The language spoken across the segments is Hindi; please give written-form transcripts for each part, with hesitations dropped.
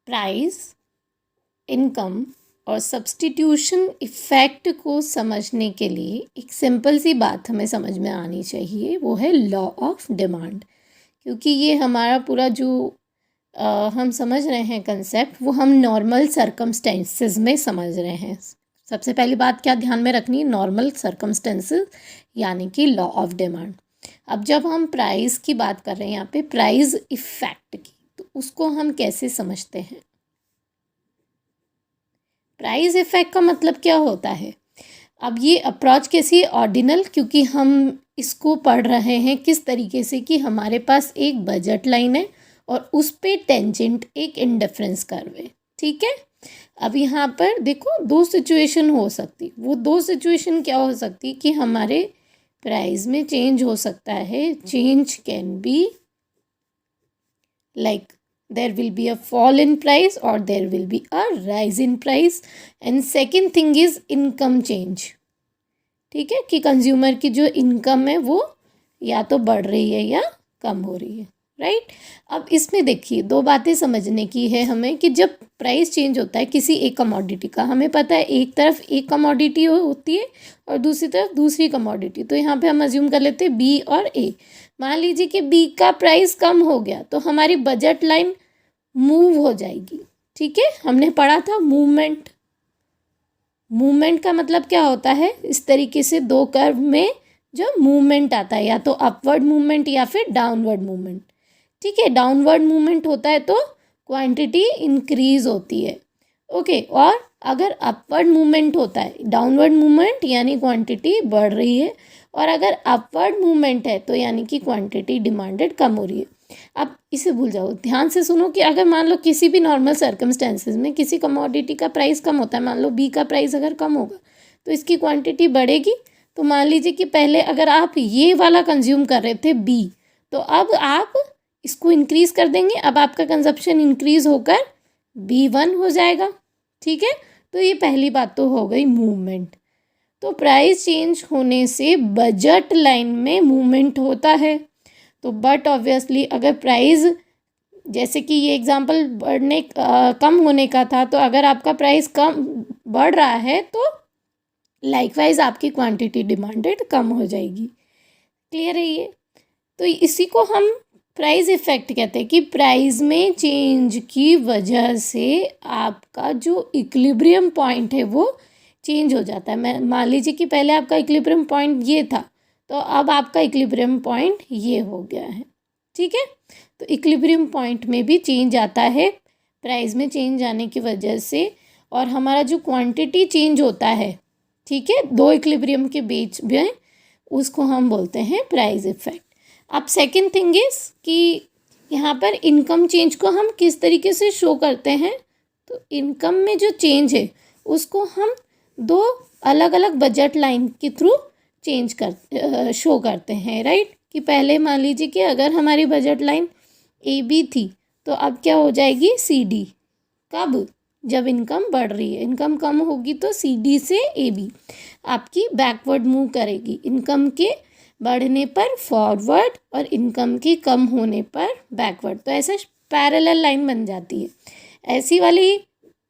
प्राइस, इनकम और सब्स्टिट्यूशन इफ़ेक्ट को समझने के लिए एक सिंपल सी बात हमें समझ में आनी चाहिए, वो है लॉ ऑफ डिमांड। क्योंकि ये हमारा पूरा जो हम समझ रहे हैं कंसेप्ट, वो हम नॉर्मल सर्कमस्टेंसेस में समझ रहे हैं। सबसे पहली बात क्या ध्यान में रखनी है, नॉर्मल सर्कमस्टेंसेस यानी कि लॉ ऑफ डिमांड। अब जब हम प्राइस की बात कर रहे हैं यहाँ पे, प्राइस इफ़ेक्ट की, तो उसको हम कैसे समझते हैं। प्राइस इफ़ेक्ट का मतलब क्या होता है। अब ये अप्रोच कैसी ऑर्डिनल, क्योंकि हम इसको पढ़ रहे हैं किस तरीके से कि हमारे पास एक बजट लाइन है और उस पे टेंजेंट एक इंडिफरेंस कर्व है। ठीक है, अब यहाँ पर देखो दो सिचुएशन हो सकती, वो दो सिचुएशन क्या हो सकती कि हमारे प्राइस में चेंज हो सकता है। Change can be like there will be a fall in price or there will be a rise in price, and second thing is income change। ठीक है, कि कंज्यूमर की जो इनकम है वो या तो बढ़ रही है या कम हो रही है। राइट, अब इसमें देखिए दो बातें समझने की है हमें कि जब प्राइस चेंज होता है किसी एक कमोडिटी का, हमें पता है एक तरफ एक कमोडिटी होती है और दूसरी तरफ दूसरी कमोडिटी। तो यहाँ पे हम अज्यूम कर लेते हैं बी और ए। मान लीजिए कि बी का प्राइस कम हो गया तो हमारी बजट लाइन मूव हो जाएगी। ठीक है, हमने पढ़ा था मूवमेंट। मूवमेंट का मतलब क्या होता है, इस तरीके से दो कर्व में जो मूवमेंट आता है, या तो अपवर्ड मूवमेंट या फिर डाउनवर्ड मूवमेंट। ठीक है, डाउनवर्ड मूवमेंट होता है तो क्वांटिटी इंक्रीज होती है। ओके, और अगर अपवर्ड मूवमेंट होता है, डाउनवर्ड मूवमेंट यानी क्वांटिटी बढ़ रही है, और अगर अपवर्ड मूवमेंट है तो यानी कि क्वांटिटी डिमांडेड कम हो रही है। अब इसे भूल जाओ, ध्यान से सुनो कि अगर मान लो किसी भी नॉर्मल सर्कमस्टेंसेज में किसी कमोडिटी का प्राइस कम होता है, मान लो बी का प्राइस अगर कम होगा तो इसकी क्वांटिटी बढ़ेगी। तो मान लीजिए कि पहले अगर आप ये वाला कंज्यूम कर रहे थे बी, तो अब आप इसको इंक्रीज कर देंगे, अब आपका कंजप्शन इंक्रीज होकर B1 हो जाएगा। ठीक है, तो ये पहली बात तो हो गई मूवमेंट। तो प्राइस चेंज होने से बजट लाइन में मूवमेंट होता है। तो बट ऑब्वियसली अगर प्राइस, जैसे कि ये एग्जांपल कम होने का था, तो अगर आपका प्राइस कम बढ़ रहा है तो लाइकवाइज आपकी क्वांटिटी डिमांडेड कम हो जाएगी। क्लियर है ये। तो इसी को हम प्राइस इफेक्ट कहते हैं कि प्राइस में चेंज की वजह से आपका जो इक्विलिब्रियम पॉइंट है वो चेंज हो जाता है। मैं मान लीजिए कि पहले आपका इक्विलिब्रियम पॉइंट ये था, तो अब आपका इक्विलिब्रियम पॉइंट ये हो गया है। ठीक है, तो इक्विलिब्रियम पॉइंट में भी चेंज आता है प्राइस में चेंज आने की वजह से, और हमारा जो क्वांटिटी चेंज होता है, ठीक है, दो इक्विलिब्रियम के बीच में, उसको हम बोलते हैं प्राइस इफेक्ट। अब सेकंड थिंग इज कि यहाँ पर इनकम चेंज को हम किस तरीके से शो करते हैं। तो इनकम में जो चेंज है उसको हम दो अलग अलग बजट लाइन के थ्रू चेंज कर शो करते हैं। राइट, कि पहले मान लीजिए कि अगर हमारी बजट लाइन AB थी तो अब क्या हो जाएगी CD। कब, जब इनकम बढ़ रही है। इनकम कम होगी तो CD से AB आपकी बैकवर्ड मूव करेगी, इनकम के बढ़ने पर फॉरवर्ड और इनकम की कम होने पर बैकवर्ड। तो ऐसे पैरेलल लाइन बन जाती है। ऐसी वाली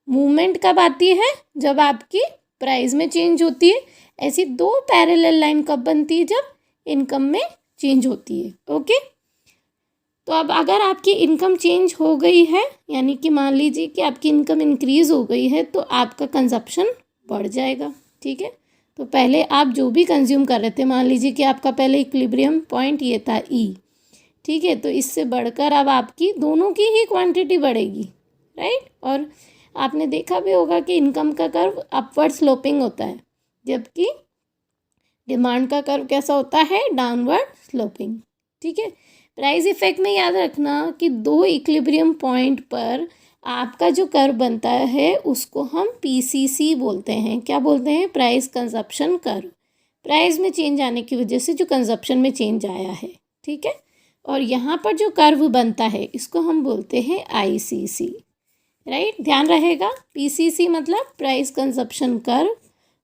मूवमेंट कब आती है, जब आपकी प्राइस में चेंज होती है। ऐसी दो पैरेलल लाइन कब बनती है, जब इनकम में चेंज होती है। ओके, तो अब अगर आपकी इनकम चेंज हो गई है, यानी कि मान लीजिए कि आपकी इनकम इंक्रीज हो गई है, तो आपका कंजप्शन बढ़ जाएगा। ठीक है, तो पहले आप जो भी कंज्यूम कर रहे थे, मान लीजिए कि आपका पहले इक्विलिब्रियम पॉइंट ये था E। ठीक है, तो इससे बढ़कर अब आपकी दोनों की ही क्वांटिटी बढ़ेगी। राइट, और आपने देखा भी होगा कि इनकम का कर्व अपवर्ड स्लोपिंग होता है, जबकि डिमांड का कर्व कैसा होता है, डाउनवर्ड स्लोपिंग। ठीक है, प्राइस इफेक्ट में याद रखना कि दो इक्विलिब्रियम पॉइंट पर आपका जो कर्व बनता है उसको हम PCC बोलते हैं। क्या बोलते हैं, प्राइस कंजप्शन कर्व। प्राइस में चेंज आने की वजह से जो कंजप्शन में चेंज आया है। ठीक है, और यहाँ पर जो कर्व बनता है इसको हम बोलते हैं ICC। राइट, ध्यान रहेगा, PCC मतलब प्राइस कंजप्शन कर्व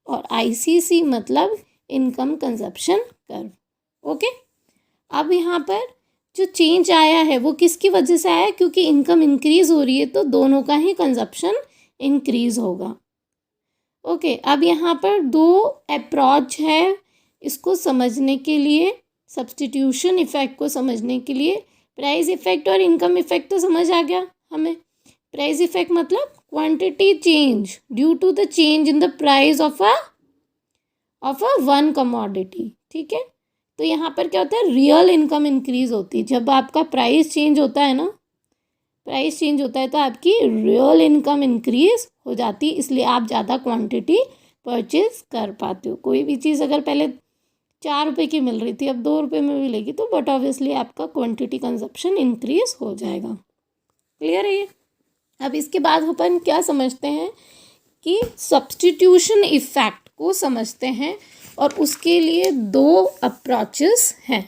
और ICC मतलब इनकम कंजप्शन कर्व। ओके, अब यहाँ पर जो चेंज आया है वो किसकी वजह से आया है? क्योंकि इनकम इंक्रीज हो रही है तो दोनों का ही कंजप्शन इंक्रीज होगा। ओके, अब यहाँ पर दो अप्रोच है इसको समझने के लिए, सब्स्टिट्यूशन इफेक्ट को समझने के लिए। प्राइस इफेक्ट और इनकम इफेक्ट तो समझ आ गया हमें। प्राइस इफेक्ट मतलब quantity change due to the change in the price of a one commodity, ठीक है। तो यहाँ पर क्या होता है, रियल इनकम इंक्रीज होती है। जब आपका प्राइस चेंज होता है ना, प्राइस चेंज होता है तो आपकी रियल इनकम इंक्रीज हो जाती है, इसलिए आप ज़्यादा क्वांटिटी परचेज कर पाते हो। कोई भी चीज़ अगर पहले 4 रुपये की मिल रही थी अब 2 रुपये में मिलेगी तो बट ऑब्वियसली आपका क्वांटिटी कंजप्शन इंक्रीज हो जाएगा। क्लियर है ये? अब इसके बाद अपन क्या समझते हैं कि सब्स्टिट्यूशन इफेक्ट को समझते हैं, और उसके लिए दो अप्रोचेस हैं।